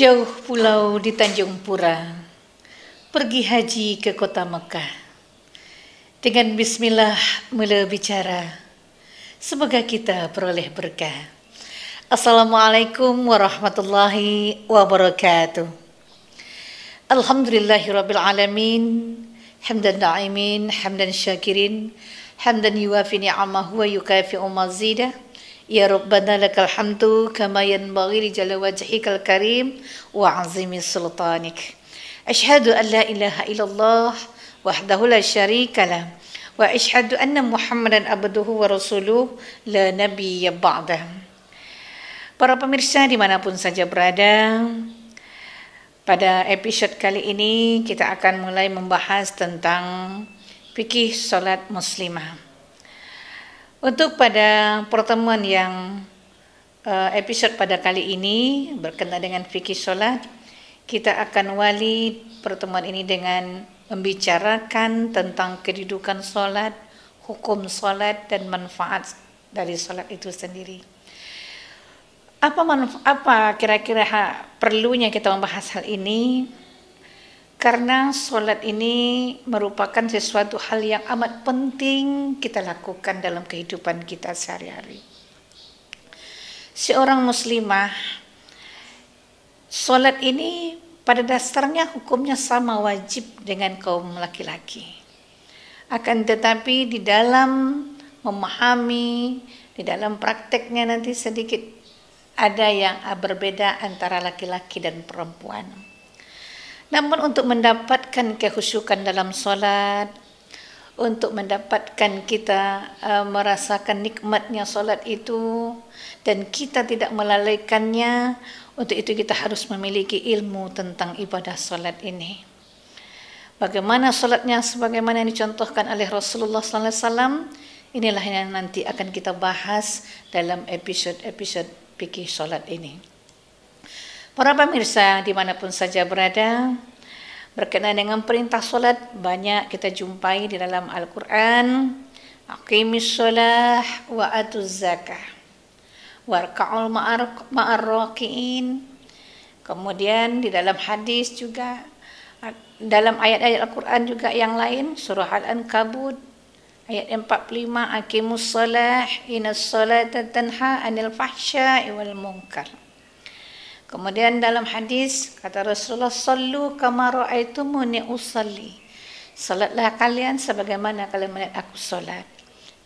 Jauh pulau di Tanjung Pura, pergi haji ke kota Mekah. Dengan bismillah mula bicara, semoga kita peroleh berkah. Assalamualaikum warahmatullahi wabarakatuh. Alhamdulillahirabbil alamin, hamdan na'imin, hamdan syakirin, hamdan yuwafi ni'amahu wa yukafi'u mazidah. Ya Rabbana lakal hamdu kama yanbaghi li jalla wajhikal karim wa azimi sultanik. Asyhadu an la ilaha illallah wahdahu la syarika lah wa asyhadu anna Muhammadan abduhu wa rasuluh la nabiyya ba'dah. Para pemirsa dimanapun saja berada, pada episode kali ini kita akan mulai membahas tentang fikih salat muslimah. Untuk pada pertemuan yang episode pada kali ini berkenaan dengan fikih solat, kita akan awali pertemuan ini dengan membicarakan tentang kedudukan solat, hukum solat dan manfaat dari solat itu sendiri. Apa kira-kira perlunya kita membahas hal ini? Karena solat ini merupakan sesuatu hal yang amat penting kita lakukan dalam kehidupan kita sehari-hari. Seorang muslimah, solat ini pada dasarnya hukumnya sama wajib dengan kaum laki-laki. Akan tetapi di dalam memahami, di dalam prakteknya nanti sedikit ada yang berbeda antara laki-laki dan perempuan. Namun untuk mendapatkan kehusyukan dalam solat, untuk mendapatkan kita merasakan nikmatnya solat itu dan kita tidak melalaikannya, untuk itu kita harus memiliki ilmu tentang ibadah solat ini. Bagaimana solatnya sebagaimana yang dicontohkan oleh Rasulullah SAW, inilah yang nanti akan kita bahas dalam episode-episode fikih solat ini. Para pemirsa dimanapun saja berada, berkenaan dengan perintah solat banyak kita jumpai di dalam Al-Quran. Aqimis solah wa atuz zakah warka'ul ma'ar raki'in. Kemudian di dalam hadis juga, dalam ayat-ayat Al-Quran juga yang lain, surah Al-Ankabut ayat 45, aqimus solah innas solata tanha anil fahsya'i wal munkar. Kemudian dalam hadis kata Rasulullah, sallu kama ra'aitumuni usalli. Salatlah kalian sebagaimana kalian melihat aku salat.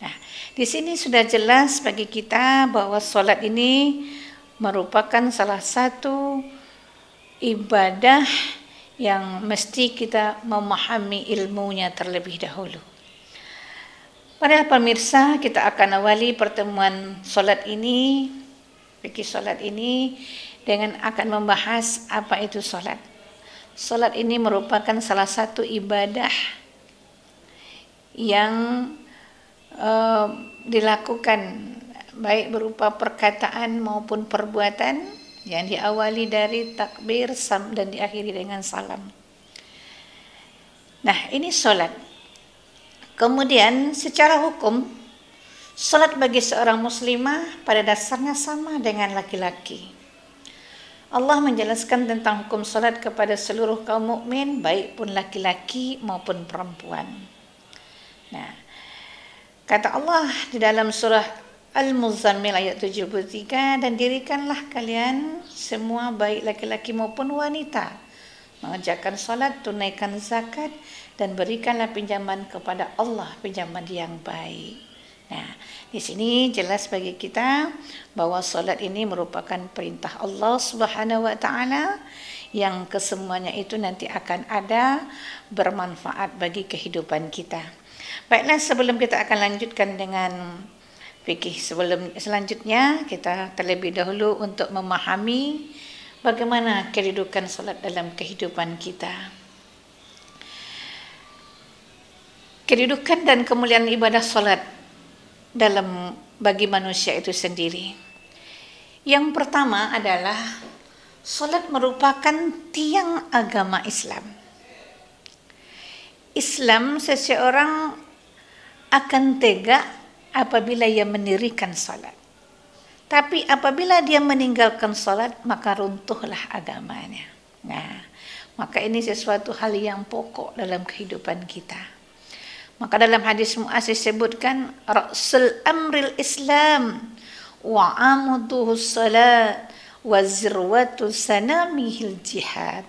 Nah, di sini sudah jelas bagi kita bahwa salat ini merupakan salah satu ibadah yang mesti kita memahami ilmunya terlebih dahulu. Para pemirsa, kita akan awali pertemuan salat ini, fikih salat ini, dengan akan membahas apa itu solat. Solat ini merupakan salah satu ibadah yang dilakukan baik berupa perkataan maupun perbuatan yang diawali dari takbir dan diakhiri dengan salam. Nah, ini solat. Kemudian secara hukum, solat bagi seorang muslimah pada dasarnya sama dengan laki-laki. Allah menjelaskan tentang hukum salat kepada seluruh kaum mukmin, baik pun laki-laki maupun perempuan. Nah, kata Allah di dalam surah Al-Muzammil ayat 73, dan dirikanlah kalian semua baik laki-laki maupun wanita mengerjakan salat, tunaikan zakat, dan berikanlah pinjaman kepada Allah, pinjaman yang baik. Nah, di sini jelas bagi kita bahwa solat ini merupakan perintah Allah Subhanahu wa taala yang kesemuanya itu nanti akan ada bermanfaat bagi kehidupan kita. Baiklah, sebelum kita akan lanjutkan dengan fikih selanjutnya, kita terlebih dahulu untuk memahami bagaimana kedudukan solat dalam kehidupan kita. Kedudukan dan kemuliaan ibadah solat dalam bagi manusia itu sendiri. Yang pertama adalah solat merupakan tiang agama Islam. Islam, seseorang akan tegak apabila ia mendirikan solat. Tapi apabila dia meninggalkan salat, maka runtuhlah agamanya. Nah, maka ini sesuatu hal yang pokok dalam kehidupan kita. Maka dalam hadis Mu'adz disebutkan ra'sul amril Islam wa amuduhu salat wa zirwatu sanamihil jihad.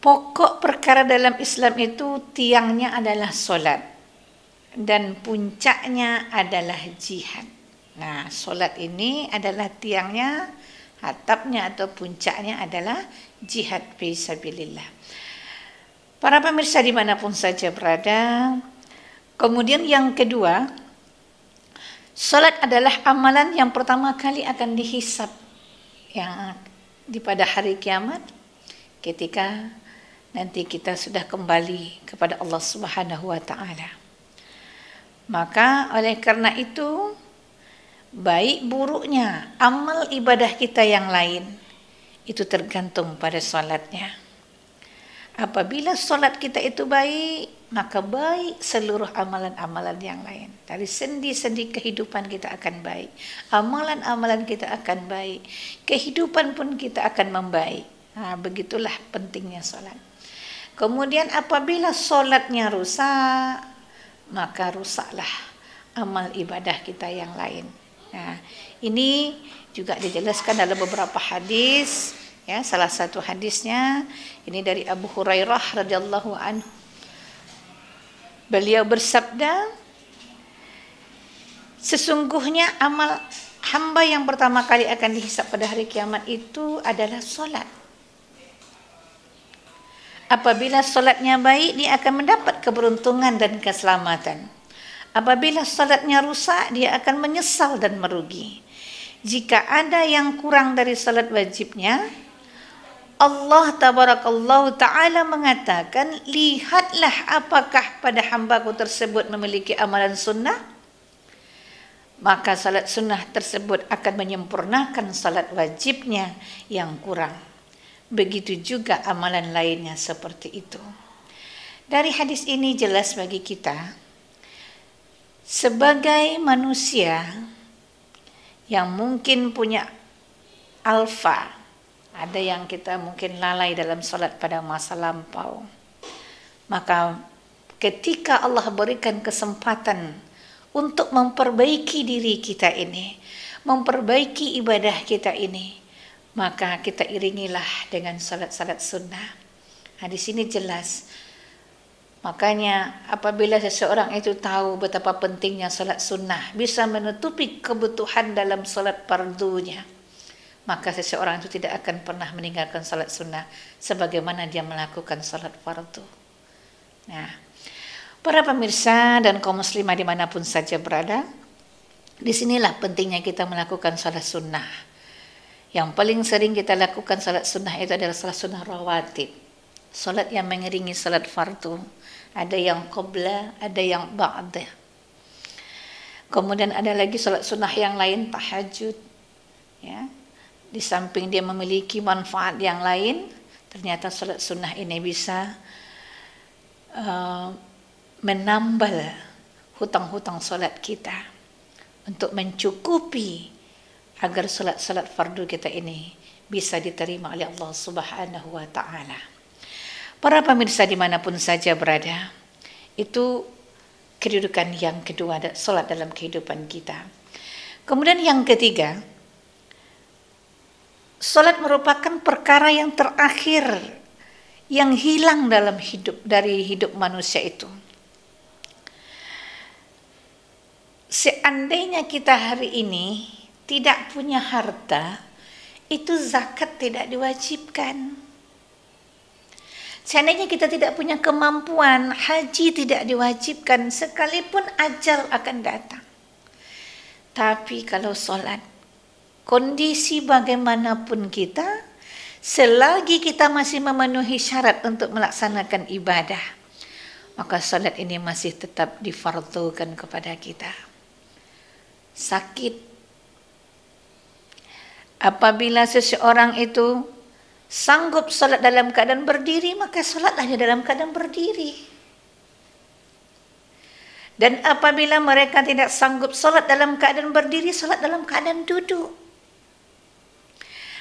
Pokok perkara dalam Islam itu tiangnya adalah salat dan puncaknya adalah jihad. Nah, solat ini adalah tiangnya, atapnya atau puncaknya adalah jihad fisabilillah. Para pemirsa dimanapun saja berada. Kemudian yang kedua, solat adalah amalan yang pertama kali akan dihisab yang pada hari kiamat, ketika nanti kita sudah kembali kepada Allah Subhanahu wa taala. Maka oleh karena itu, baik buruknya amal ibadah kita yang lain itu tergantung pada salatnya. Apabila salat kita itu baik, maka baik seluruh amalan-amalan yang lain. Dari sendi-sendi kehidupan kita akan baik. Amalan-amalan kita akan baik. Kehidupan pun kita akan membaik. Nah, begitulah pentingnya salat. Kemudian apabila salatnya rusak, maka rusaklah amal ibadah kita yang lain. Nah, ini juga dijelaskan dalam beberapa hadis, ya. Salah satu hadisnya ini dari Abu Hurairah radhiyallahu anhu. Beliau bersabda, sesungguhnya amal hamba yang pertama kali akan dihisab pada hari kiamat itu adalah salat. Apabila salatnya baik, dia akan mendapat keberuntungan dan keselamatan. Apabila salatnya rusak, dia akan menyesal dan merugi. Jika ada yang kurang dari salat wajibnya, Allah tabarakallahu ta'ala mengatakan, lihatlah apakah pada hambaku tersebut memiliki amalan sunnah, maka salat sunnah tersebut akan menyempurnakan salat wajibnya yang kurang. Begitu juga amalan lainnya seperti itu. Dari hadis ini jelas bagi kita, sebagai manusia yang mungkin punya alfa, ada yang kita mungkin lalai dalam salat pada masa lampau, maka ketika Allah berikan kesempatan untuk memperbaiki diri kita ini, memperbaiki ibadah kita ini, maka kita iringilah dengan salat-salat sunnah. Nah, di sini jelas. Makanya apabila seseorang itu tahu betapa pentingnya salat sunnah, bisa menutupi kebutuhan dalam salat fardunya, maka seseorang itu tidak akan pernah meninggalkan salat sunnah sebagaimana dia melakukan salat fardu. Nah, para pemirsa dan kaum muslimah dimanapun saja berada, disinilah pentingnya kita melakukan salat sunnah. Yang paling sering kita lakukan salat sunnah itu adalah salat sunnah rawatib, salat yang mengiringi salat fardu. Ada yang qabla, ada yang ba'da. Kemudian ada lagi salat sunnah yang lain, tahajud. Ya. Di samping dia memiliki manfaat yang lain, ternyata salat sunnah ini bisa menambal hutang-hutang salat kita untuk mencukupi agar salat-salat fardu kita ini bisa diterima oleh Allah Subhanahu wa ta'ala. Para pemirsa dimanapun saja berada, itu kedudukan yang kedua, salat dalam kehidupan kita. Kemudian yang ketiga, salat merupakan perkara yang terakhir yang hilang dalam dari hidup manusia itu. Seandainya kita hari ini tidak punya harta, itu zakat tidak diwajibkan. Seandainya kita tidak punya kemampuan, haji tidak diwajibkan, sekalipun ajal akan datang. Tapi kalau sholat, kondisi bagaimanapun kita, selagi kita masih memenuhi syarat untuk melaksanakan ibadah, maka sholat ini masih tetap difardukan kepada kita. Sakit, apabila seseorang itu sanggup salat dalam keadaan berdiri, maka salatlah dia dalam keadaan berdiri. Dan apabila mereka tidak sanggup solat dalam keadaan berdiri, solat dalam keadaan duduk.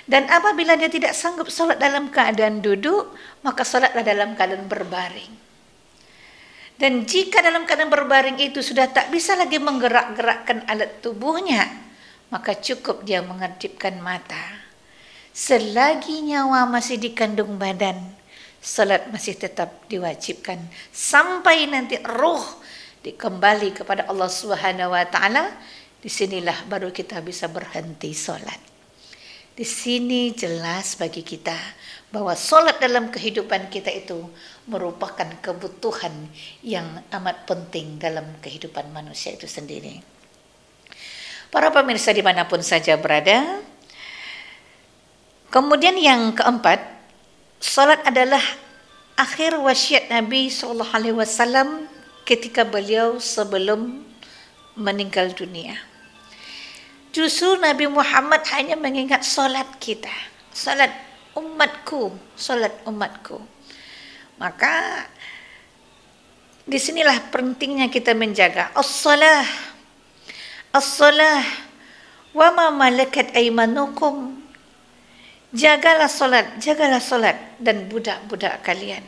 Dan apabila dia tidak sanggup solat dalam keadaan duduk, maka solatlah dalam keadaan berbaring. Dan jika dalam keadaan berbaring itu sudah tak bisa lagi menggerak-gerakkan alat tubuhnya, maka cukup dia mengedipkan mata. Selagi nyawa masih dikandung badan, salat masih tetap diwajibkan sampai nanti roh dikembali kepada Allah Subhanahu wa taala. Disinilah baru kita bisa berhenti salat. Di sini jelas bagi kita bahwa salat dalam kehidupan kita itu merupakan kebutuhan yang amat penting dalam kehidupan manusia itu sendiri. Para pemirsa dimanapun saja berada, kemudian yang keempat, salat adalah akhir wasiat Nabi SAW ketika beliau sebelum meninggal dunia. Justru Nabi Muhammad hanya mengingat salat kita, salat umatku, salat umatku. Maka disinilah pentingnya kita menjaga as-salah, as-salah wa ma malakat aymanukum. Jagalah solat dan budak-budak kalian.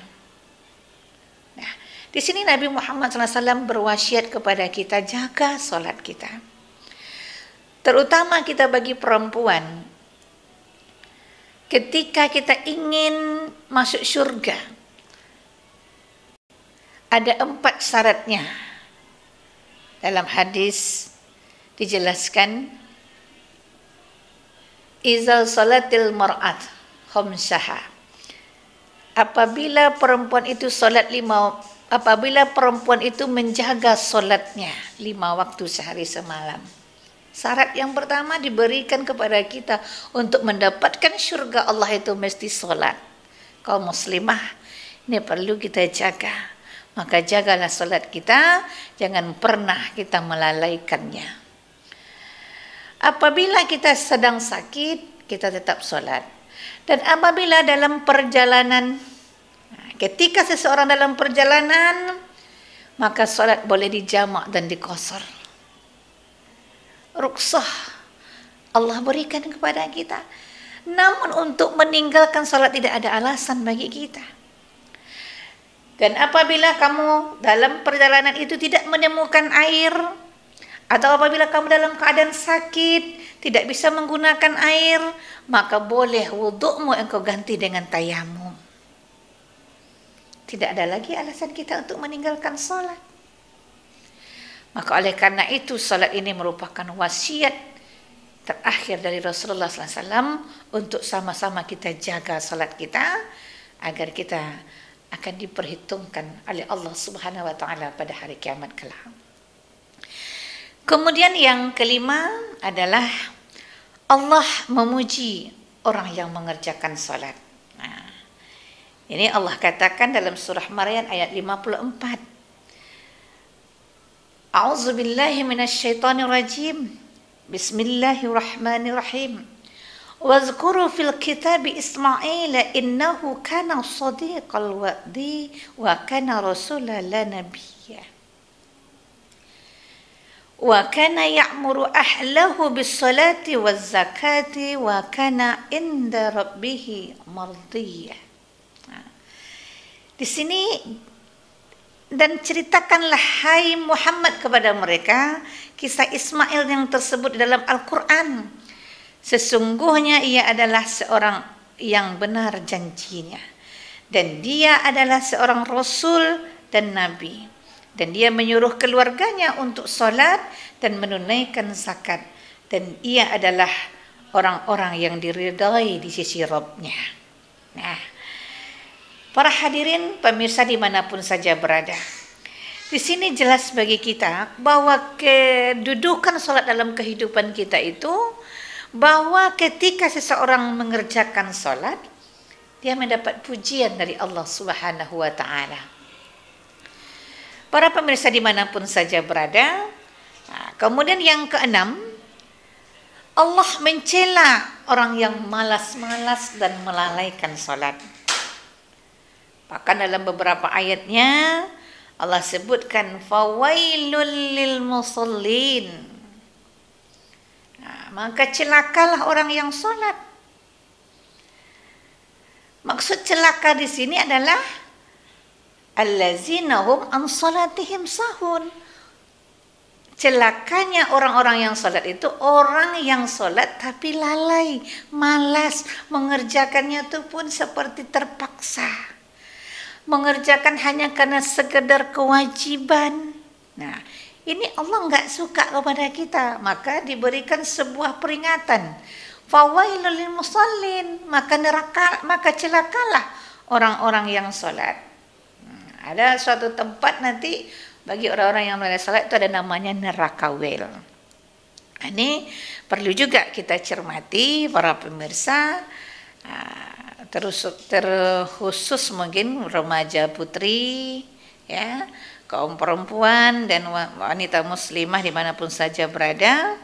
Nah, di sini Nabi Muhammad SAW berwasiat kepada kita jaga solat kita. Terutama kita bagi perempuan. Ketika kita ingin masuk surga, ada 4 syaratnya. Dalam hadis dijelaskan, Izal salatil mar'at khamsaha. Apabila perempuan itu menjaga solatnya 5 waktu sehari semalam. Syarat yang pertama diberikan kepada kita untuk mendapatkan surga Allah itu mesti solat. Kaum muslimah, ini perlu kita jaga. Maka jagalah solat kita, jangan pernah kita melalaikannya. Apabila kita sedang sakit, kita tetap sholat. Dan apabila dalam perjalanan, ketika seseorang dalam perjalanan, maka sholat boleh dijamak dan dikosor. Ruksah Allah berikan kepada kita. Namun untuk meninggalkan sholat tidak ada alasan bagi kita. Dan apabila kamu dalam perjalanan itu tidak menemukan air, atau apabila kamu dalam keadaan sakit, tidak bisa menggunakan air, maka boleh wudukmu engkau ganti dengan tayamum. Tidak ada lagi alasan kita untuk meninggalkan salat. Maka oleh karena itu salat ini merupakan wasiat terakhir dari Rasulullah SAW untuk sama-sama kita jaga salat kita agar kita akan diperhitungkan oleh Allah Subhanahu wa taala pada hari kiamat kelak. Kemudian yang kelima adalah Allah memuji orang yang mengerjakan salat. Nah, ini Allah katakan dalam surah Maryam ayat 54. A'udzubillahi minasyaitonir rajim. Bismillahirrahmanirrahim. Wazkuru fil kitabi Ismail innahu kana shadiqal wa'di wa kana rasulan la nabiyya. Wa kana ya'muru ahlahu bis-salati waz-zakati wa kana inda rabbih mardiyya. Di sini, dan ceritakanlah hai Muhammad kepada mereka kisah Ismail yang tersebut dalam Al-Quran. Sesungguhnya ia adalah seorang yang benar janjinya, dan dia adalah seorang rasul dan nabi. Dan dia menyuruh keluarganya untuk solat dan menunaikan zakat. Dan ia adalah orang-orang yang diridai di sisi Rabb-nya. Nah, para hadirin pemirsa dimanapun saja berada, di sini jelas bagi kita bahwa kedudukan solat dalam kehidupan kita itu, bahwa ketika seseorang mengerjakan solat, dia mendapat pujian dari Allah Subhanahu wa taala. Para pemirsa dimanapun saja berada, kemudian yang keenam, Allah mencela orang yang malas-malas dan melalaikan salat. Bahkan dalam beberapa ayatnya Allah sebutkan fawailul lil musallin. Maka celakalah orang yang solat. Maksud celaka di sini adalah allazina hum an salatihim sahun. Celakanya orang-orang yang solat itu orang yang solat tapi lalai, malas, mengerjakannya itu pun seperti terpaksa. Mengerjakan hanya karena sekedar kewajiban. Nah, ini Allah nggak suka kepada kita, maka diberikan sebuah peringatan. Fawailul lil musallin, maka celakalah orang-orang yang solat. Ada suatu tempat nanti bagi orang-orang yang melalui salat itu ada namanya neraka wel. Ini perlu juga kita cermati para pemirsa, terkhusus mungkin remaja putri, ya, kaum perempuan dan wanita muslimah dimanapun saja berada,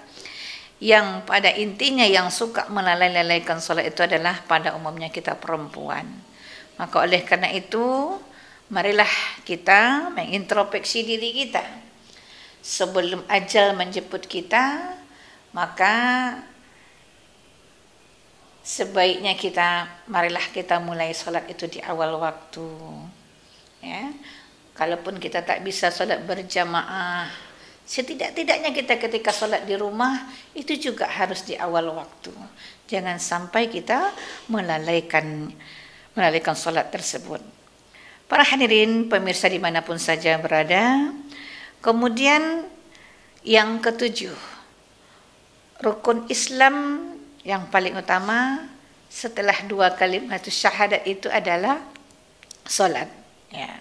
yang pada intinya yang suka melalaikan salat itu adalah pada umumnya kita perempuan. Maka oleh karena itu marilah kita mengintrospeksi diri kita. Sebelum ajal menjemput kita, maka sebaiknya marilah kita mulai sholat itu di awal waktu. Ya. Kalaupun kita tak bisa sholat berjamaah, setidak-tidaknya kita ketika sholat di rumah, itu juga harus di awal waktu. Jangan sampai kita melalaikan sholat tersebut. Para hadirin pemirsa dimanapun saja berada. Kemudian yang ketujuh, rukun Islam yang paling utama setelah dua kalimat syahadat itu adalah solat. Ya.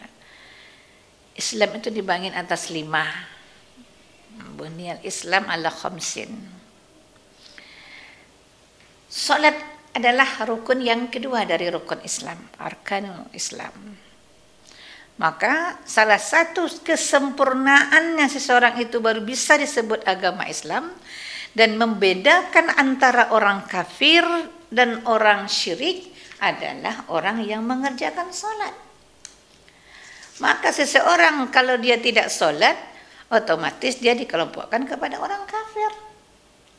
Islam itu dibangun atas 5. Bunyal Islam ala khamsin. Solat adalah rukun yang kedua dari rukun Islam, arkanul Islam. Maka salah satu kesempurnaannya seseorang itu baru bisa disebut agama Islam dan membedakan antara orang kafir dan orang syirik adalah orang yang mengerjakan sholat. Maka seseorang kalau dia tidak sholat, otomatis dia dikelompokkan kepada orang kafir.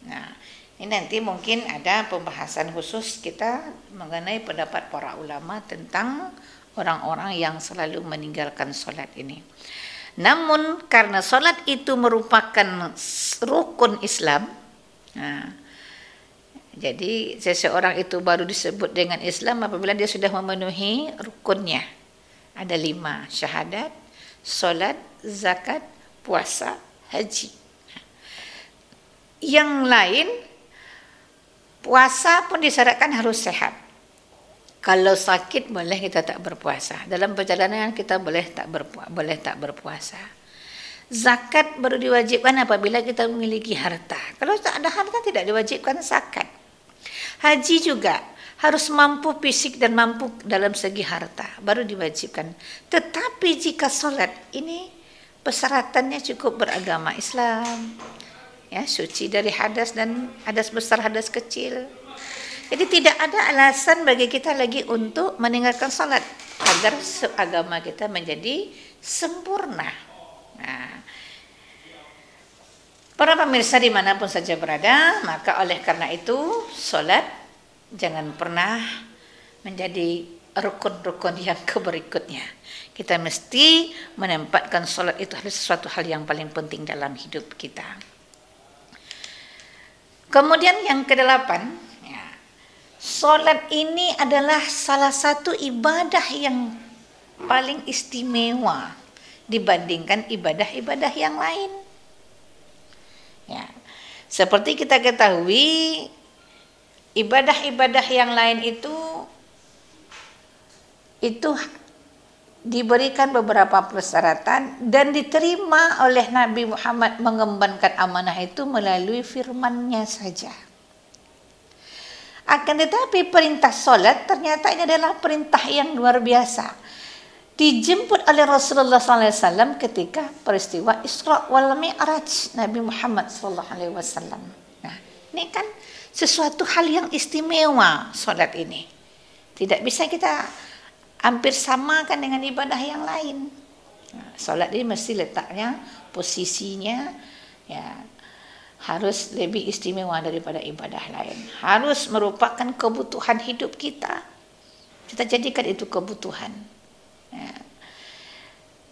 Nah, ini nanti mungkin ada pembahasan khusus kita mengenai pendapat para ulama tentang orang-orang yang selalu meninggalkan sholat ini. Namun karena sholat itu merupakan rukun Islam, nah, jadi seseorang itu baru disebut dengan Islam apabila dia sudah memenuhi rukunnya. Ada 5, syahadat, sholat, zakat, puasa, haji. Yang lain, puasa pun disyaratkan harus sehat. Kalau sakit boleh kita tak berpuasa. Dalam perjalanan kita boleh tak berpuasa. Zakat baru diwajibkan apabila kita memiliki harta. Kalau tak ada harta tidak diwajibkan zakat. Haji juga harus mampu fisik dan mampu dalam segi harta baru diwajibkan. Tetapi jika sholat ini persyaratannya cukup beragama Islam. Ya, suci dari hadas dan hadas besar, hadas kecil. Jadi tidak ada alasan bagi kita lagi untuk meninggalkan salat agar agama kita menjadi sempurna. Nah, para pemirsa dimanapun saja berada, maka oleh karena itu salat jangan pernah menjadi rukun-rukun yang berikutnya. Kita mesti menempatkan salat itu adalah sesuatu hal yang paling penting dalam hidup kita. Kemudian yang ke-8, salat ini adalah salah satu ibadah yang paling istimewa dibandingkan ibadah-ibadah yang lain. Ya, seperti kita ketahui, ibadah-ibadah yang lain itu diberikan beberapa persyaratan dan diterima oleh Nabi Muhammad mengembankan amanah itu melalui firman-Nya saja. Akan tetapi perintah solat ternyata ini adalah perintah yang luar biasa. Dijemput oleh Rasulullah SAW ketika peristiwa Isra wal Mi'raj Nabi Muhammad SAW. Nah, ini kan sesuatu hal yang istimewa solat ini. Tidak bisa kita hampir samakan dengan ibadah yang lain. Solat ini mesti letaknya, posisinya ya harus lebih istimewa daripada ibadah lain. Harus merupakan kebutuhan hidup kita. Kita jadikan itu kebutuhan. Ya.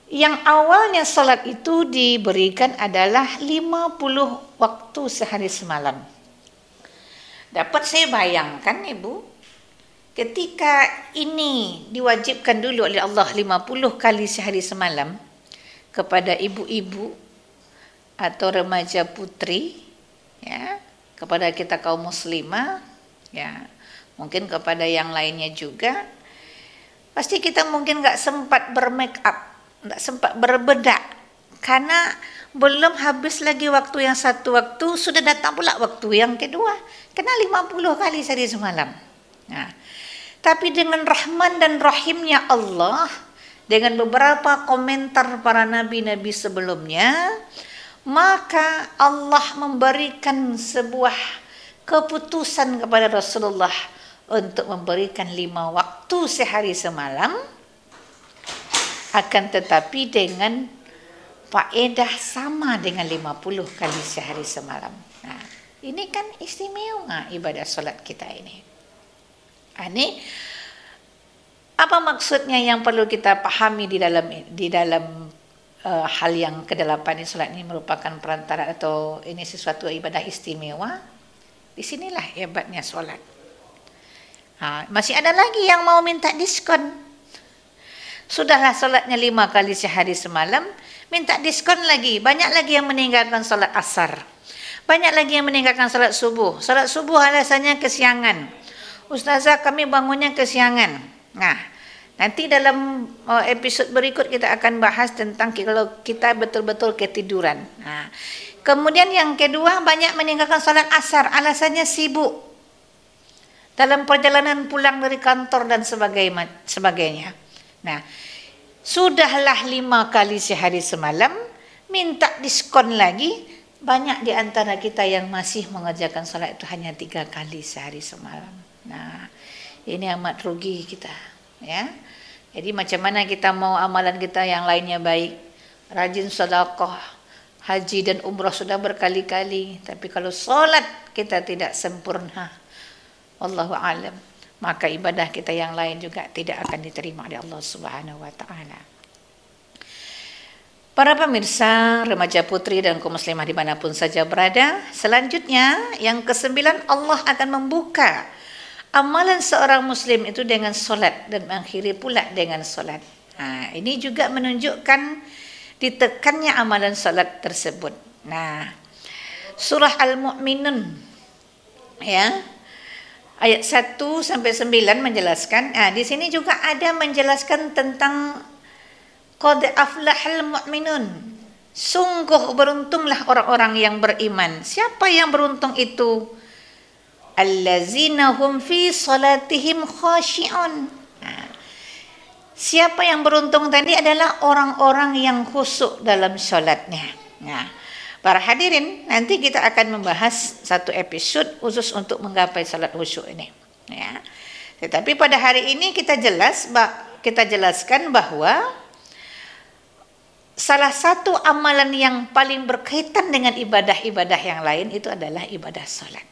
Yang awalnya solat itu diberikan adalah 50 waktu sehari semalam. Dapat saya bayangkan Ibu, ketika ini diwajibkan dulu oleh Allah 50 kali sehari semalam kepada ibu-ibu atau remaja putri, ya, kepada kita kaum muslimah, ya, mungkin kepada yang lainnya juga, pasti kita mungkin nggak sempat bermake up, nggak sempat berbedak, karena belum habis lagi waktu yang satu waktu, sudah datang pula waktu yang kedua, kena 50 kali sehari semalam. Nah, tapi dengan rahman dan rahimnya Allah, dengan beberapa komentar para nabi-nabi sebelumnya, maka Allah memberikan sebuah keputusan kepada Rasulullah untuk memberikan 5 waktu sehari semalam, akan tetapi dengan faedah sama dengan 50 kali sehari semalam. Nah, ini kan istimewa ibadah solat kita ini. Ini apa maksudnya yang perlu kita pahami di dalam hal yang ke-8 ini, solat ini merupakan perantara atau ini sesuatu ibadah istimewa. Disinilah hebatnya solat. Masih ada lagi yang mau minta diskon. Sudahlah solatnya 5 kali sehari semalam, minta diskon lagi. Banyak lagi yang meninggalkan solat asar. Banyak lagi yang meninggalkan solat subuh. Solat subuh alasannya kesiangan. Ustazah, kami bangunnya kesiangan. Nah, nanti dalam episod berikut kita akan bahas tentang kalau kita betul-betul ketiduran. Nah, kemudian yang kedua, banyak meninggalkan salat asar, alasannya sibuk dalam perjalanan pulang dari kantor dan sebagainya. Nah, sudahlah 5 kali sehari semalam, minta diskon lagi. Banyak di antara kita yang masih mengerjakan salat itu hanya 3 kali sehari semalam. Nah, ini amat rugi kita, ya. Jadi macam mana kita mau amalan kita yang lainnya baik, rajin sedekah, haji dan umrah sudah berkali-kali, tapi kalau solat kita tidak sempurna, wallahu alam, maka ibadah kita yang lain juga tidak akan diterima oleh Allah Subhanahu wa taala. Para pemirsa, remaja putri dan kaum muslimah dimanapun saja berada, selanjutnya yang ke-9, Allah akan membuka amalan seorang muslim itu dengan solat dan mengakhiri pula dengan solat. Ini juga menunjukkan ditekannya amalan solat tersebut. Nah, surah Al-Mu'minun, ya, ayat 1 sampai 9 menjelaskan. Di sini juga ada menjelaskan tentang qad aflahal mu'minun. Sungguh beruntunglah orang-orang yang beriman. Siapa yang beruntung itu? Allazina hum fi salatihim khashi'un. Siapa yang beruntung tadi adalah orang-orang yang khusyuk dalam salatnya. Nah, para hadirin, nanti kita akan membahas satu episode khusus untuk menggapai salat khusyuk ini. Ya. Tetapi pada hari ini kita jelaskan bahwa salah satu amalan yang paling berkaitan dengan ibadah-ibadah yang lain itu adalah ibadah salat.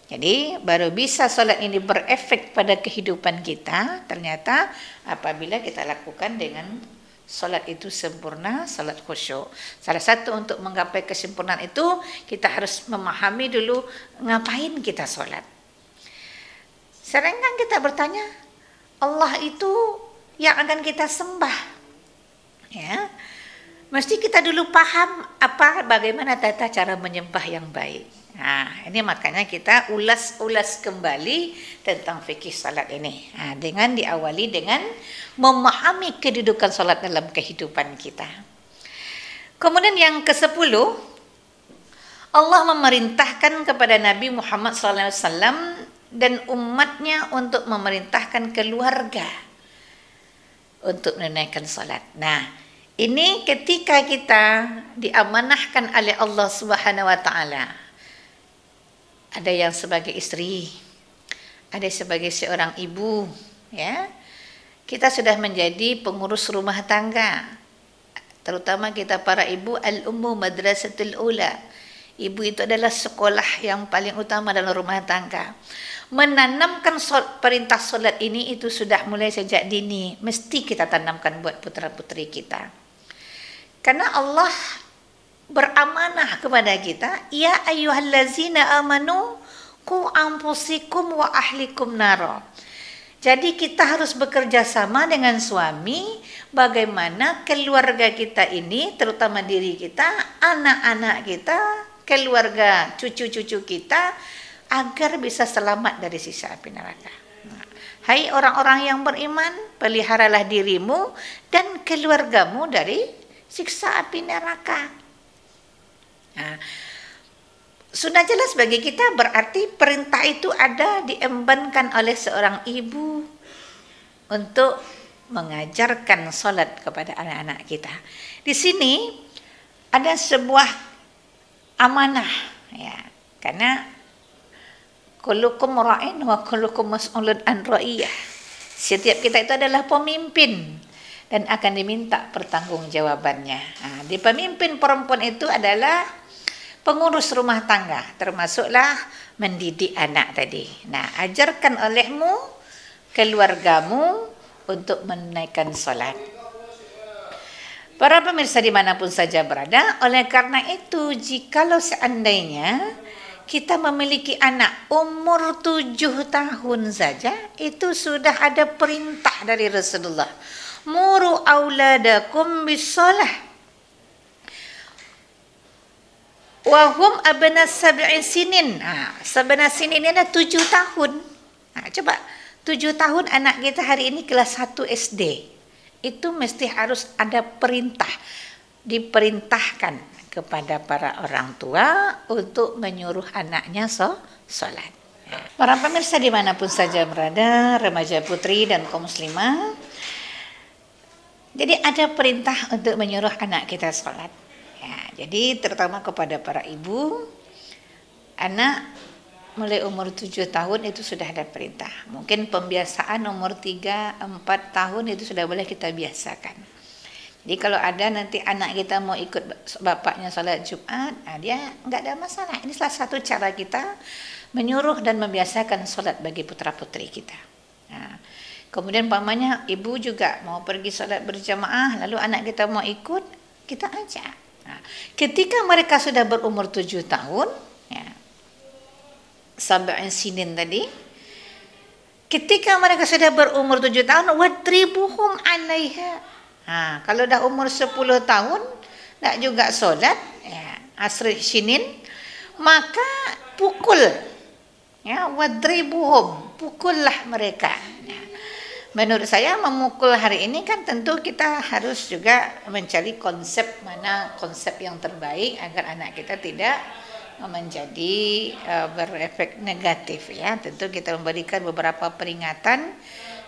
Jadi baru bisa solat ini berefek pada kehidupan kita ternyata apabila kita lakukan dengan solat itu sempurna, solat khusyuk. Salah satu untuk menggapai kesempurnaan itu kita harus memahami dulu ngapain kita solat. Sering kan kita bertanya, Allah itu yang akan kita sembah, ya. Mesti kita dulu paham bagaimana tata cara menyembah yang baik. Nah, ini makanya kita ulas kembali tentang fikih salat ini. Dengan diawali dengan memahami kedudukan salat dalam kehidupan kita. Kemudian yang ke-10, Allah memerintahkan kepada Nabi Muhammad SAW dan umatnya untuk memerintahkan keluarga untuk menunaikan salat. Nah, ini ketika kita diamanahkan oleh Allah Subhanahu wa taala. Ada yang sebagai istri, ada sebagai seorang ibu, ya. kita sudah menjadi pengurus rumah tangga, terutama kita para ibu, al-ummu madrasatul ula. Ibu itu adalah sekolah yang paling utama dalam rumah tangga. Menanamkan perintah solat ini itu sudah mulai sejak dini, mesti kita tanamkan buat putra-putri kita. Karena Allah beramanah kepada kita, ya ayyuhallazina amanu qu anfusikum wa ahlikum naro. Jadi kita harus bekerja sama dengan suami, bagaimana keluarga kita ini, terutama diri kita, anak-anak kita, keluarga cucu-cucu kita, agar bisa selamat dari siksa api neraka. Hai orang-orang yang beriman, peliharalah dirimu dan keluargamu dari siksa api neraka. Nah, sudah jelas bagi kita, berarti perintah itu ada diembankan oleh seorang ibu untuk mengajarkan sholat kepada anak-anak kita. Di sini ada sebuah amanah, ya, karena kullukum ra'in wa kullukum mas'ulun an ra'iyah. Setiap kita itu adalah pemimpin dan akan diminta pertanggungjawabannya. Nah, di pemimpin perempuan itu adalah pengurus rumah tangga, termasuklah mendidik anak tadi. Nah, ajarkan olehmu keluargamu untuk menunaikan salat. Para pemirsa dimanapun saja berada, oleh karena itu, jikalau seandainya kita memiliki anak umur 7 tahun saja, itu sudah ada perintah dari Rasulullah. Muru auladakum bisalah. Wahum abna sab'in sinin. Sab'ina sinin ini ada 7 tahun. Coba 7 tahun anak kita hari ini kelas 1 SD. Itu mesti harus ada perintah. Diperintahkan kepada para orang tua untuk menyuruh anaknya sholat. Para pemirsa dimanapun saja berada, remaja putri dan kaum muslimah. Jadi ada perintah untuk menyuruh anak kita sholat. Jadi terutama kepada para ibu, anak mulai umur 7 tahun itu sudah ada perintah. Mungkin pembiasaan umur 3-4 tahun itu sudah boleh kita biasakan. Jadi kalau ada nanti anak kita mau ikut bapaknya sholat Jumat, dia nggak ada masalah. Ini salah satu cara kita menyuruh dan membiasakan sholat bagi putra-putri kita. Kemudian pamannya ibu juga mau pergi sholat berjamaah, lalu anak kita mau ikut, kita ajak. Ketika mereka sudah berumur 7 tahun, ya, sab'in sinin tadi, ketika mereka sudah berumur 7 tahun, wadribuhum 'alaiha. Kalau dah umur 10 tahun, tak juga sholat, ya, asri sinin, maka pukul, ya, wadribuhum, pukullah mereka. Menurut saya memukul hari ini kan tentu kita harus juga mencari konsep mana konsep yang terbaik agar anak kita tidak menjadi berefek negatif, ya. Tentu kita memberikan beberapa peringatan,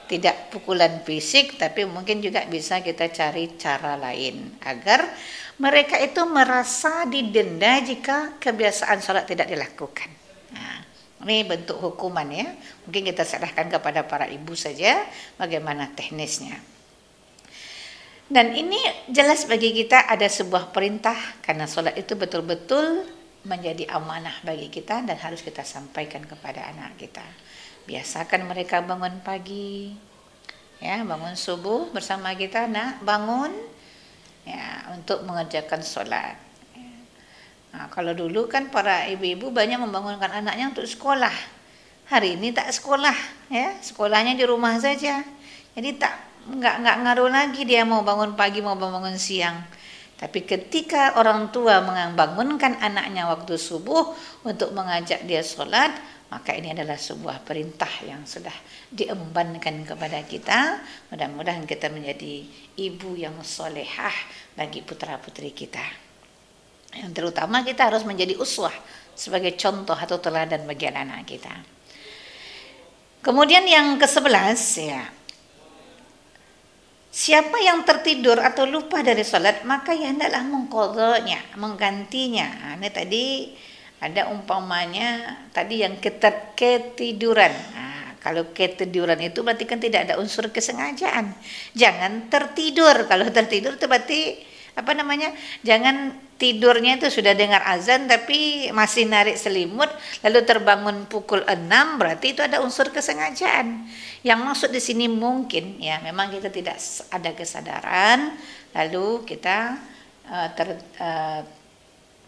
tidak pukulan fisik, tapi mungkin juga bisa kita cari cara lain agar mereka itu merasa didenda jika kebiasaan sholat tidak dilakukan. Ini bentuk hukuman, ya. Mungkin kita serahkan kepada para ibu saja bagaimana teknisnya. Dan ini jelas bagi kita ada sebuah perintah, karena sholat itu betul-betul menjadi amanah bagi kita dan harus kita sampaikan kepada anak kita. Biasakan mereka bangun pagi, ya, bangun subuh bersama kita, nak bangun, ya, untuk mengerjakan sholat. Kalau dulu kan para ibu-ibu banyak membangunkan anaknya untuk sekolah. Hari ini tak sekolah, ya, sekolahnya di rumah saja. Jadi nggak ngaruh lagi dia mau bangun pagi mau bangun siang. Tapi ketika orang tua membangunkan anaknya waktu subuh untuk mengajak dia sholat, maka ini adalah sebuah perintah yang sudah diembankan kepada kita. Mudah-mudahan kita menjadi ibu yang solehah bagi putra-putri kita. Yang terutama kita harus menjadi uswah sebagai contoh atau teladan bagi anak-anak kita. Kemudian yang ke-11, ya, siapa yang tertidur atau lupa dari salat maka ya hendaklah mengqadhanya, menggantinya. Ini tadi ada umpamanya tadi yang ketiduran. Kalau ketiduran itu berarti kan tidak ada unsur kesengajaan. Jangan tertidur. Kalau tertidur itu berarti apa namanya? Jangan tidurnya itu sudah dengar azan tapi masih narik selimut lalu terbangun pukul 6, berarti itu ada unsur kesengajaan. Yang maksud di sini mungkin ya memang kita tidak ada kesadaran lalu kita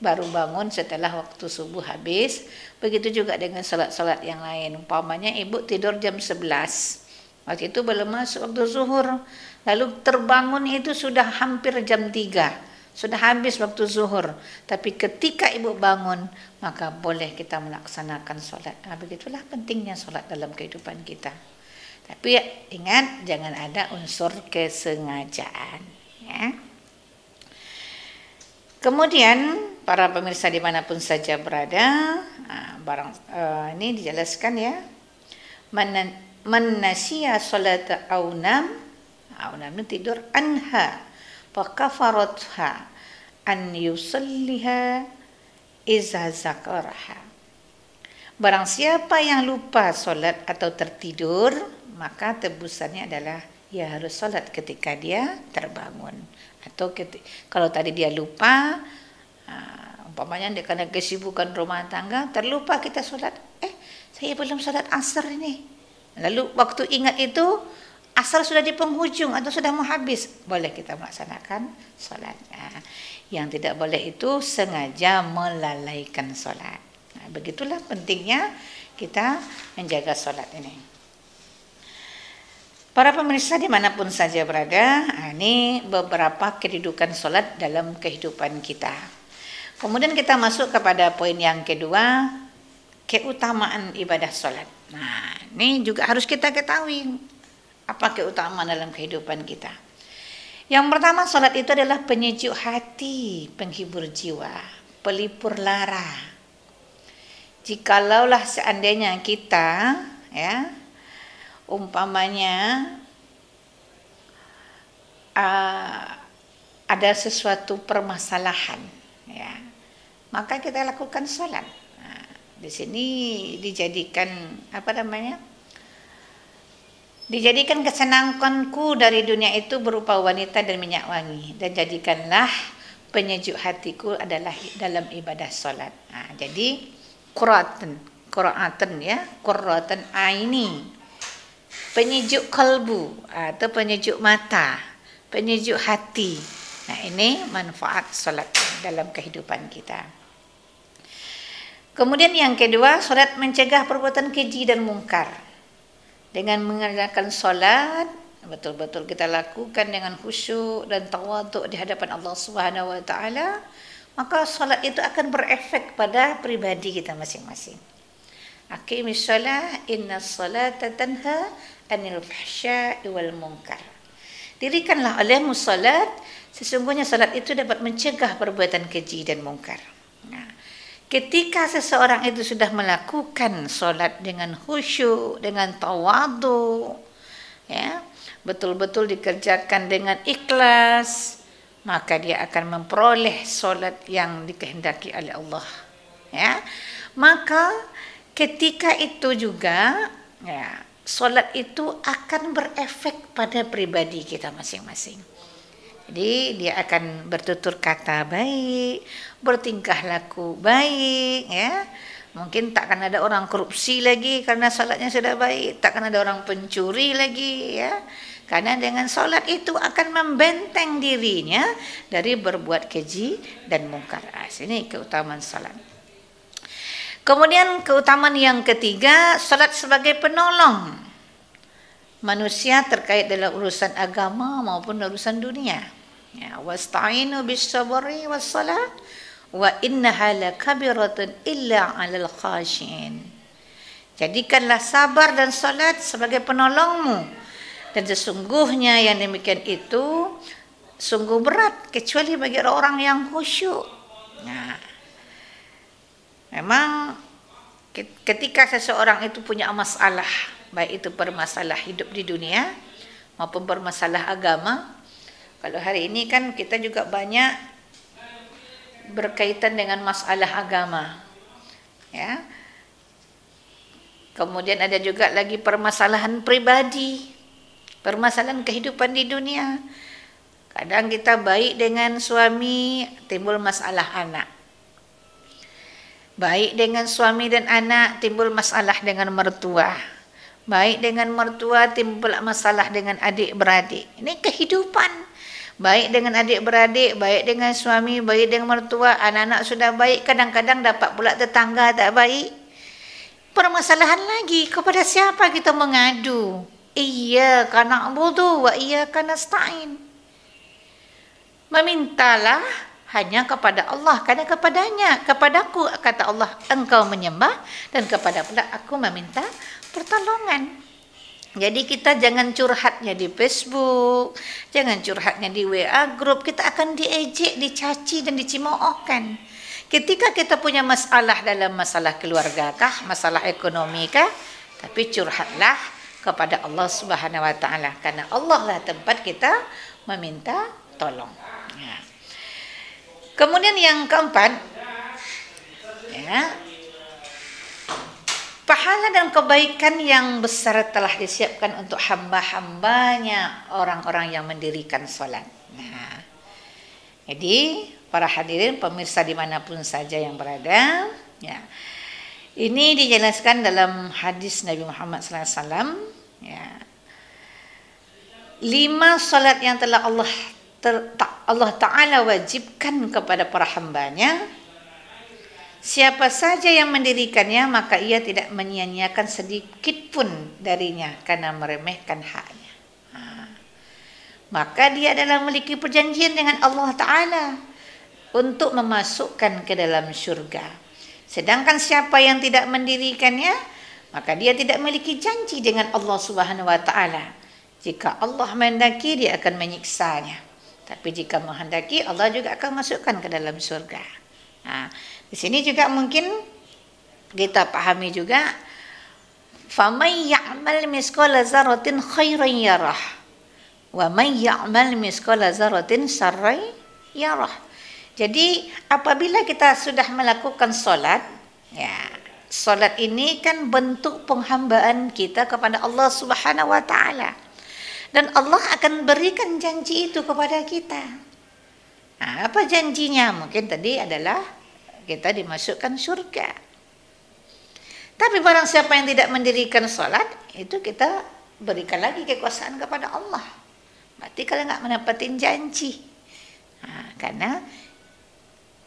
baru bangun setelah waktu subuh habis. Begitu juga dengan salat-salat yang lain. Umpamanya ibu tidur jam 11. Waktu itu belum masuk waktu zuhur. Lalu terbangun itu sudah hampir jam 3. Sudah habis waktu zuhur. Tapi ketika ibu bangun, maka boleh kita melaksanakan salat. Nah, begitulah pentingnya salat dalam kehidupan kita. Tapi ingat, jangan ada unsur kesengajaan. Ya. Kemudian para pemirsa dimanapun saja berada, ini dijelaskan ya, man nasiya salata aunam itu tidur anha fakafaratha an yusalliha iza zakaraha. Barang siapa yang lupa solat atau tertidur, maka tebusannya adalah ia harus solat ketika dia terbangun. Atau kalau tadi dia lupa, umpamanya karena kesibukan rumah tangga, terlupa kita sholat. Saya belum sholat asar ini. Lalu waktu ingat itu, asar sudah di penghujung atau sudah mau habis. Boleh kita melaksanakan sholat. Yang tidak boleh itu sengaja melalaikan sholat. Begitulah pentingnya kita menjaga sholat ini. Para pemirsa dimanapun saja berada, ini beberapa kedudukan sholat dalam kehidupan kita. Kemudian kita masuk kepada poin yang kedua, keutamaan ibadah sholat. Nah, ini juga harus kita ketahui apa keutamaan dalam kehidupan kita. Yang pertama, sholat itu adalah penyejuk hati, penghibur jiwa, pelipur lara. Jikalaulah seandainya kita, ya, umpamanya ada sesuatu permasalahan, ya, maka kita lakukan sholat. Nah, di sini dijadikan dijadikan kesenanganku dari dunia itu berupa wanita dan minyak wangi, dan jadikanlah penyejuk hatiku adalah dalam ibadah sholat. Nah, jadi qura'atan ya, qurratan aini, penyejuk kalbu atau penyejuk mata, penyejuk hati. Nah, ini manfaat salat dalam kehidupan kita. Kemudian yang kedua, salat mencegah perbuatan keji dan mungkar. Dengan mengerjakan salat, betul-betul kita lakukan dengan khusyuk dan tawaduk di hadapan Allah Subhanahu wa taala, maka salat itu akan berefek pada pribadi kita masing-masing. Aqimis shalah innas salata tanha anil fahsya'i wal munkar. Dirikanlah olehmu salat, sesungguhnya salat itu dapat mencegah perbuatan keji dan mungkar. Nah, ketika seseorang itu sudah melakukan salat dengan khusyuk, dengan tawadhu, ya, betul-betul dikerjakan dengan ikhlas, maka dia akan memperoleh salat yang dikehendaki oleh Allah. Ya, maka ketika itu juga, ya, salat itu akan berefek pada pribadi kita masing-masing. Jadi dia akan bertutur kata baik, bertingkah laku baik, ya. Mungkin takkan ada orang korupsi lagi karena salatnya sudah baik, takkan ada orang pencuri lagi, ya. Karena dengan salat itu akan membenteng dirinya dari berbuat keji dan mungkar. Ini keutamaan salat. Kemudian keutamaan yang ketiga, salat sebagai penolong manusia terkait dalam urusan agama maupun urusan dunia. Ya, wasta'inu bis-sabri was-salat wa innaha lakabiratun illa 'alal khashiin. Jadikanlah sabar dan salat sebagai penolongmu, dan sesungguhnya yang demikian itu sungguh berat kecuali bagi orang yang khusyuk. Nah, memang ketika seseorang itu punya masalah, baik itu bermasalah hidup di dunia maupun bermasalah agama. Kalau hari ini kan kita juga banyak berkaitan dengan masalah agama, ya. Kemudian ada juga lagi permasalahan pribadi, permasalahan kehidupan di dunia. Kadang kita baik dengan suami, timbul masalah anak. Baik dengan suami dan anak, timbul masalah dengan mertua. Baik dengan mertua, timbul masalah dengan adik-beradik. Ini kehidupan. Baik dengan adik-beradik, baik dengan suami, baik dengan mertua, anak-anak sudah baik, kadang-kadang dapat pula tetangga tak baik. Permasalahan lagi, kepada siapa kita mengadu? Iyyaka na'budu wa iyyaka nasta'in. Memintalah hanya kepada Allah, karena kepadaku kata Allah engkau menyembah, dan kepada pula aku meminta pertolongan. Jadi kita jangan curhatnya di Facebook, jangan curhatnya di WA group, kita akan diejek, dicaci dan dicemoohkan. Ketika kita punya masalah dalam masalah keluarga kah, masalah ekonomi kah, tapi curhatlah kepada Allah Subhanahu wa taala, karena Allah lah tempat kita meminta tolong. Ya. Kemudian yang keempat, ya, pahala dan kebaikan yang besar telah disiapkan untuk hamba-hambanya orang-orang yang mendirikan sholat. Nah, jadi para hadirin pemirsa dimanapun saja yang berada, ya, ini dijelaskan dalam hadis Nabi Muhammad SAW, ya, 5 salat yang telah Allah Ta'ala wajibkan kepada para hambanya. Siapa saja yang mendirikannya, maka ia tidak menyia-nyiakan sedikit pun darinya karena meremehkan haknya. Maka dia adalah memiliki perjanjian dengan Allah Ta'ala untuk memasukkan ke dalam syurga. Sedangkan siapa yang tidak mendirikannya, maka dia tidak memiliki janji dengan Allah Subhanahu wa taala. Jika Allah menghendaki, dia akan menyiksanya. Tapi jika menghendaki, Allah juga akan masukkan ke dalam syurga. Nah, di sini juga mungkin kita pahami juga, faman ya'mal misqala dzarratin khairan yarah wa man ya'mal misqala dzarratin syarran yarah. Jadi apabila kita sudah melakukan solat, ya, solat ini kan bentuk penghambaan kita kepada Allah Subhanahu wa taala. Dan Allah akan berikan janji itu kepada kita. Nah, apa janjinya? Mungkin tadi adalah kita dimasukkan surga. Tapi barang siapa yang tidak mendirikan solat, itu kita berikan lagi kekuasaan kepada Allah. Berarti kalau nggak mendapatin janji. Nah, karena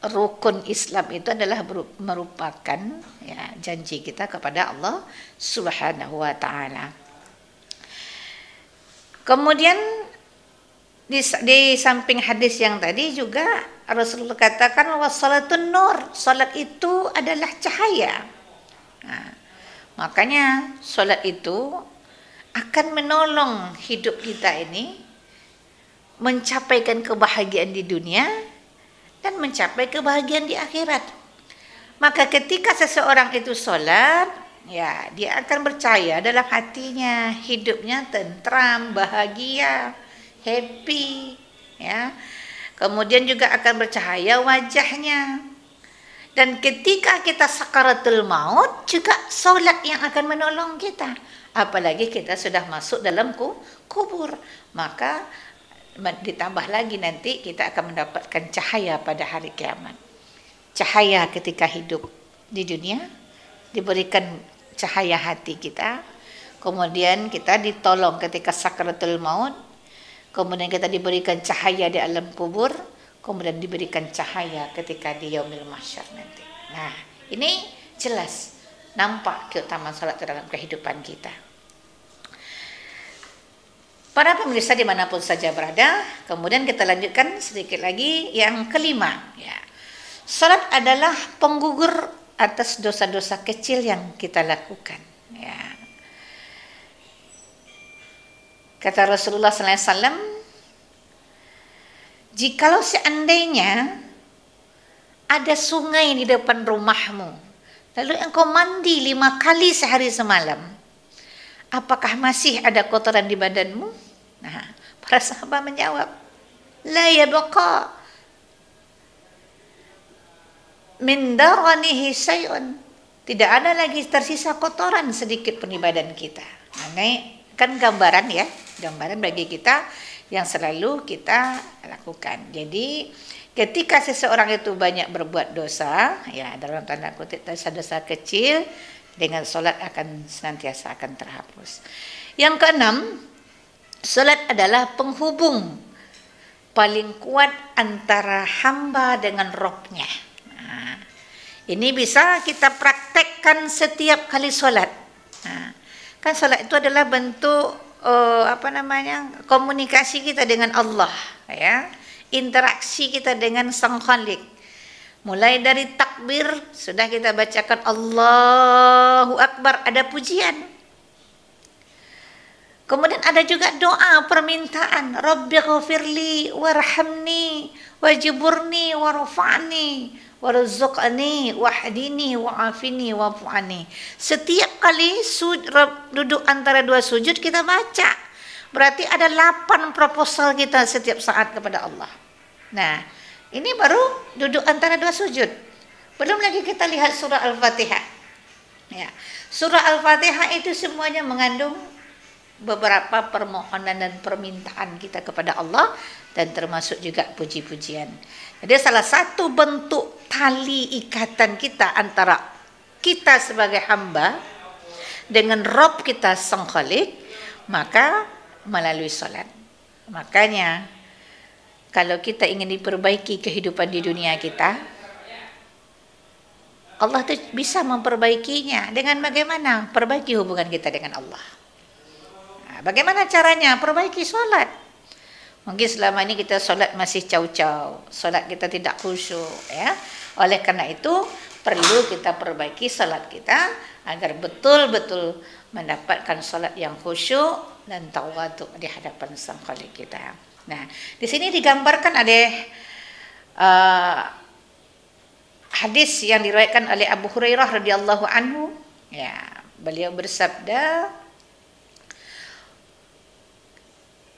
rukun Islam itu adalah merupakan, ya, janji kita kepada Allah Subhanahu wa taala. Kemudian di samping hadis yang tadi juga Rasulullah katakan wassalatun nur, salat itu adalah cahaya. Nah, makanya salat itu akan menolong hidup kita ini mencapaikan kebahagiaan di dunia dan mencapai kebahagiaan di akhirat. Maka ketika seseorang itu sholat, ya, dia akan percaya dalam hatinya, hidupnya tentram, bahagia, happy, ya. Kemudian juga akan bercahaya wajahnya. Dan ketika kita sakaratul maut, juga sholat yang akan menolong kita. Apalagi kita sudah masuk dalam kubur, maka ditambah lagi nanti kita akan mendapatkan cahaya pada hari kiamat. Cahaya ketika hidup di dunia, diberikan cahaya hati kita. Kemudian kita ditolong ketika sakaratul maut. Kemudian kita diberikan cahaya di alam kubur. Kemudian diberikan cahaya ketika di yaumil mahsyar nanti. Nah, ini jelas nampak keutamaan salat dalam kehidupan kita. Para pemirsa dimanapun saja berada, kemudian kita lanjutkan sedikit lagi yang kelima. Ya. Salat adalah penggugur atas dosa-dosa kecil yang kita lakukan. Ya. Kata Rasulullah SAW, jikalau seandainya ada sungai di depan rumahmu, lalu engkau mandi 5 kali sehari semalam, apakah masih ada kotoran di badanmu? Nah, para sahabat menjawab, la yabqa min daranihi syai'un. Tidak ada lagi tersisa kotoran sedikit pun di badan kita. Nah, ini kan gambaran ya, gambaran bagi kita yang selalu kita lakukan. Jadi ketika seseorang itu banyak berbuat dosa, ya dalam tanda kutip dosa-dosa kecil, dengan solat akan senantiasa akan terhapus. Yang keenam, solat adalah penghubung paling kuat antara hamba dengan Robnya. Nah, ini bisa kita praktekkan setiap kali solat. Nah, kan solat itu adalah bentuk komunikasi kita dengan Allah, ya, interaksi kita dengan Sang Khalik. Mulai dari takbir sudah kita bacakan Allahu Akbar, ada pujian. Kemudian ada juga doa permintaan, Rabbighfirli warhamni wajburni warfa'ni warzuqni wahdini wa'afini wa'fu'ani. Setiap kali duduk antara dua sujud kita baca. Berarti ada 8 proposal kita setiap saat kepada Allah. Nah, ini baru duduk antara dua sujud. Belum lagi kita lihat surah Al-Fatihah. Ya, surah Al-Fatihah itu semuanya mengandung beberapa permohonan dan permintaan kita kepada Allah, dan termasuk juga puji-pujian. Jadi salah satu bentuk tali ikatan kita antara kita sebagai hamba dengan Rabb kita Sang Khalik, maka melalui salat. Makanya kalau kita ingin diperbaiki kehidupan di dunia kita, Allah tuh bisa memperbaikinya dengan bagaimana? Perbaiki hubungan kita dengan Allah. Bagaimana caranya? Perbaiki solat. Mungkin selama ini kita solat masih cau-cau, solat kita tidak khusyuk, ya. Oleh karena itu perlu kita perbaiki solat kita agar betul-betul mendapatkan solat yang khusyuk dan tawadhu di hadapan Sang Khalik kita. Nah, di sini digambarkan ada hadis yang diriwayatkan oleh Abu Hurairah radhiyallahu anhu. Ya, beliau bersabda,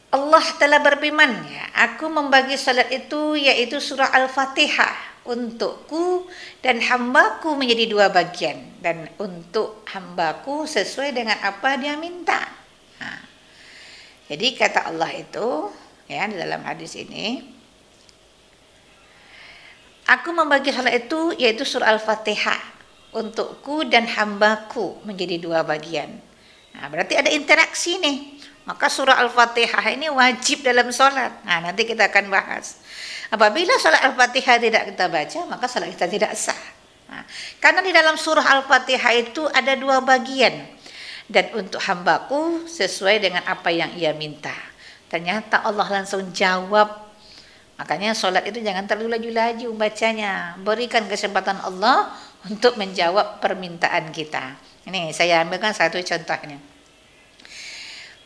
Allah telah berfirman, ya, aku membagi salat itu yaitu surah Al-Fatihah untukku dan hambaku menjadi 2 bagian, dan untuk hambaku sesuai dengan apa dia minta. Nah, jadi kata Allah itu, ya, di dalam hadis ini, aku membagi salat itu yaitu surah Al-Fatihah untukku dan hambaku menjadi 2 bagian. Nah, berarti ada interaksi nih. Maka surah Al-Fatihah ini wajib dalam sholat. Nah, nanti kita akan bahas. Apabila sholat Al-Fatihah tidak kita baca, maka sholat kita tidak sah. Nah, karena di dalam surah Al-Fatihah itu ada 2 bagian. Dan untuk hambaku sesuai dengan apa yang ia minta. Ternyata Allah langsung jawab. Makanya sholat itu jangan terlalu laju-laju bacanya. Berikan kesempatan Allah untuk menjawab permintaan kita. Ini saya ambilkan satu contohnya.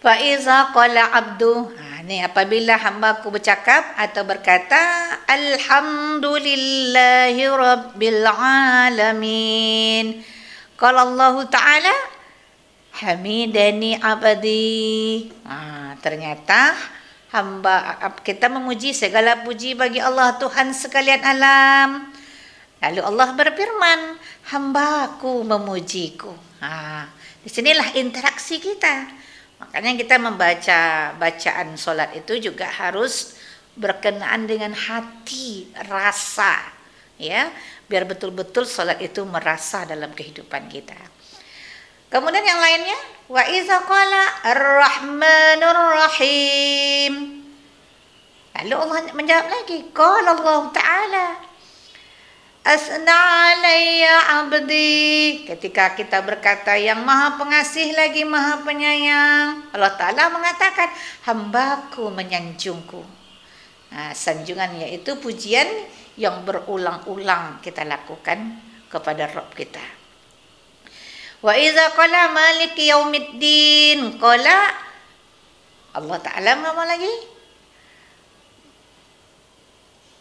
Fa'iza qala abdu, ini apabila hambaku bercakap atau berkata alhamdulillahi rabbil alamin. Qala Allah Ta'ala hamidani abdi. Ternyata hamba kita memuji segala puji bagi Allah Tuhan sekalian alam. Lalu Allah berfirman, hambaku memujiku. Disinilah interaksi kita. Makanya kita membaca bacaan solat itu juga harus berkenaan dengan hati, rasa, ya, biar betul-betul solat itu merasa dalam kehidupan kita. Kemudian yang lainnya, wa iza qala ar-rahmanur rahim. Lalu Allah menjawab lagi, qala Allah Ta'ala asna alayya abdi. Ketika kita berkata yang maha pengasih lagi maha penyayang, Allah Ta'ala mengatakan hambaku menyanjungku. Nah, sanjungan yaitu pujian yang berulang-ulang kita lakukan kepada Rabb kita. Wa iza qala maliki yaumiddin, qala Allah Ta'ala ngomong lagi,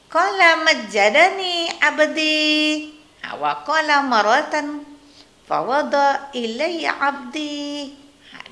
qala majjadani abdi, wa qala maratan fawada ilayya abdi.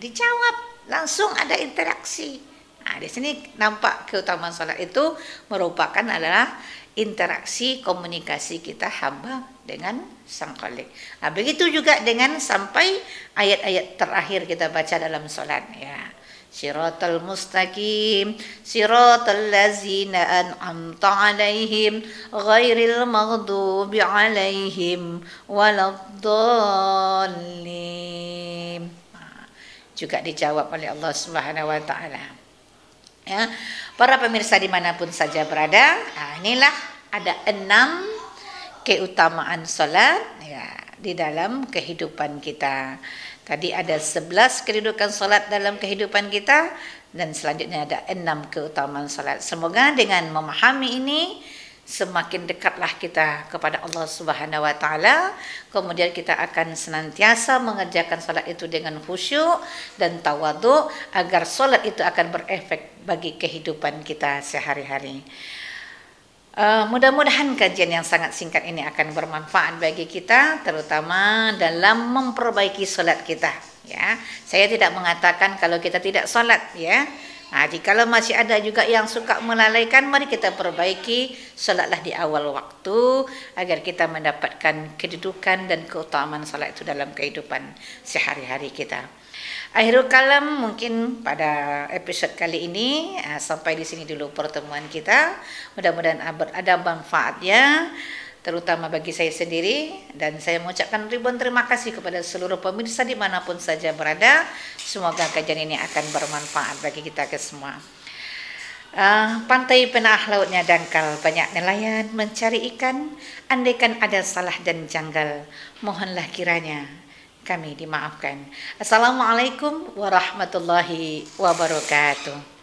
Dijawab, langsung ada interaksi. Nah, di sini nampak keutamaan salat itu merupakan adalah interaksi komunikasi kita hamba dengan Sang Khalik. Nah, begitu juga dengan sampai ayat-ayat terakhir kita baca dalam salat ya. Siratal mustaqim, siratal ladzina an'amta 'alaihim, ghairil maghdubi 'alaihim waladdallin. Juga dijawab oleh Allah Subhanahu wa taala. Ya, para pemirsa dimanapun saja berada, nah inilah ada 6 keutamaan salat ya di dalam kehidupan kita. Tadi ada 11 kedudukan salat dalam kehidupan kita dan selanjutnya ada 6 keutamaan salat. Semoga dengan memahami ini semakin dekatlah kita kepada Allah Subhanahu wa taala. Kemudian kita akan senantiasa mengerjakan salat itu dengan khusyuk dan tawadhu agar salat itu akan berefek bagi kehidupan kita sehari-hari. Mudah-mudahan kajian yang sangat singkat ini akan bermanfaat bagi kita, terutama dalam memperbaiki salat kita. Ya, saya tidak mengatakan kalau kita tidak salat, ya. Nah, jikalau masih ada juga yang suka melalaikan, mari kita perbaiki, salatlah di awal waktu agar kita mendapatkan kedudukan dan keutamaan salat itu dalam kehidupan sehari-hari kita. Akhirul kalam mungkin pada episode kali ini sampai di sini dulu pertemuan kita. Mudah-mudahan ada manfaatnya, terutama bagi saya sendiri, dan saya mengucapkan ribuan terima kasih kepada seluruh pemirsa dimanapun saja berada. Semoga kajian ini akan bermanfaat bagi kita ke semua. Pantai penah lautnya dangkal, banyak nelayan mencari ikan. Andaikan ada salah dan janggal, mohonlah kiranya kami dimaafkan. Assalamualaikum warahmatullahi wabarakatuh.